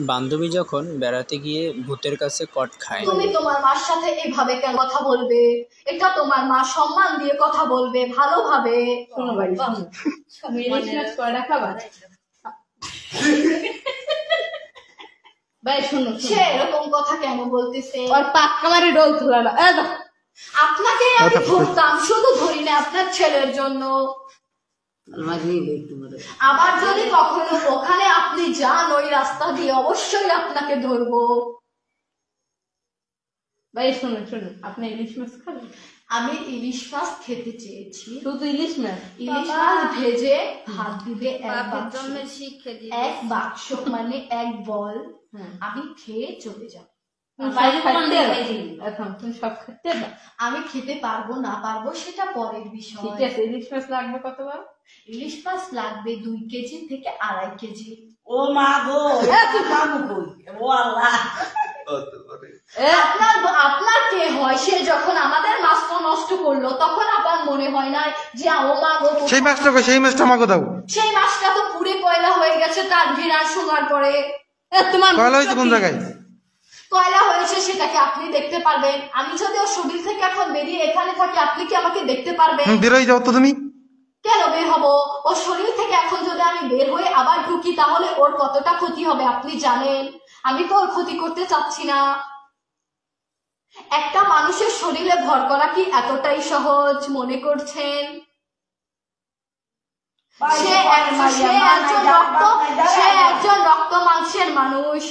বান্ধবী যখন বেড়াতে গিয়ে ভূতের কাছে কট খায়। তুমি তোমার মার সাথে এইভাবে কেন কথা বলবে? এটা তোমার মা সম্মান দিয়ে কথা বলবে, ভালোভাবে। শোনো ভাই, শোনো, তুমি ইলিশ মাছ কয়টা খাবা? ভাই শোনো, সে এরকম কথা কেন বলতেছে? ওর পাক্কা মারি ডোল তুলালা। আপনাকে আমি ধরতাম, শুধু ধরি না আপনার ছেলের জন্য। আবার যদি কখনো ওখানে আপনি যান ওই রাস্তা দিয়ে, অবশ্যই আপনাকে ধরবো। ভাই শোনো শোনো, আপনি ইলিশ মাছ খাবেন? আমি ইলিশ মাছ খেতে চেয়েছি। শুধু ইলিশ মাছ? ইলিশ মাছ ভেজে ভাত দিবে এক বাক্স, মানে এক বল। আমি খেয়ে চলে যাব। এখন তুমি সব খেতে না? আমি খেতে পারবো না পারবো সেটা পরের বিষয়। ঠিক আছে, ইলিশ মাছ লাগবে কতবার? ইলিশ মাছ লাগবে 2 কেজি থেকে 2.5 কেজি। ও মা গো, তুই কামু কই? ও আল্লাহ, আপনার কে হয়? সে যখন আমাদের মাছটা নষ্ট করলো তখন আপনার মনে হয় না যে ও মা গো, সেই মাছটা আমাকে দাও। সেই মাছটা তো পুরে কয়লা হয়ে গেছে তার ঘৃণার শোনার পরে। তোমার কয়লা হয়েছে কোন জায়গায়? কয়লা হয়েছে সেটাকে আপনি দেখতে পারবেন। আমি যদি ওর শরীর থেকে এখন বেরিয়ে এখানে থাকি, আপনি কি আমাকে দেখতে পারবেন? বেরোই যাও তো তুমি। কেন বের হবো? ওর শরীর থেকে এখন যদি আমি বের হয়ে আবার ঢুকি তাহলে ওর কতটা ক্ষতি হবে আপনি জানেন। আমি তো ওর ক্ষতি করতে চাচ্ছি না। একটা মানুষের শরীরে ভর করা কি এতটাই সহজ মনে করছেন? সে একজন রক্ত মাংসের মানুষ।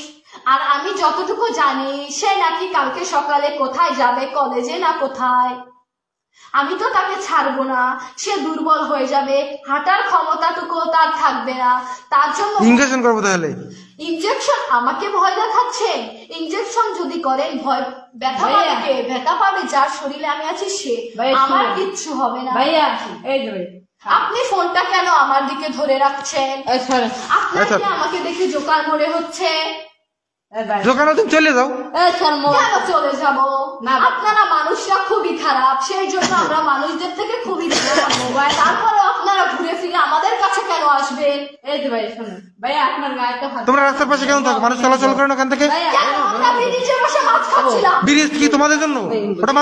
আর আমি যতটুকু জানি সে নাকি কালকে সকালে কোথায় যাবে, কলেজে না কোথায়। আমি তো তাকে ছাড়বো না। সে দুর্বল হয়ে যাবে, হাঁটার ক্ষমতাটুকু তার থাকবে না। তার জন্য ইনজেকশন করবো তাহলে? ইনজেকশন? আমাকে ভয় দেখাচ্ছেন? ইনজেকশন যদি করেন ভয় ব্যথা পাবে কে? ব্যথা পাবে যার শরীরে আমি আছি সে। আমার কিচ্ছু হবে না। ভাইয়া এই যে ভাই, আপনি ফোনটা কেন আমার দিকে ধরে রাখছেন? আপনার কি আমাকে দেখে জোকার মনে হচ্ছে? দোকানে তুমি চলে যাও। কেন চলে যাব? আপনারা মানুষরা খুবই খারাপ, সেই জন্য আমরা মানুষদের থেকে খুবই মোবাইল। তারপরে আপনারা ঘুরে ফিরে আমাদের কাছে কেন আসবেন? এই যে ভাই শোনো, ভাইয়া আপনার গায়ে তো হাত। তোমরা রাস্তার পাশে কেন থাকো? মানুষ চলাচল করে না ওখান থেকে? আমরা ব্রিজে বসে মাছ খাচ্ছিলাম। ব্রিজ কি তোমাদের জন্য? ওটা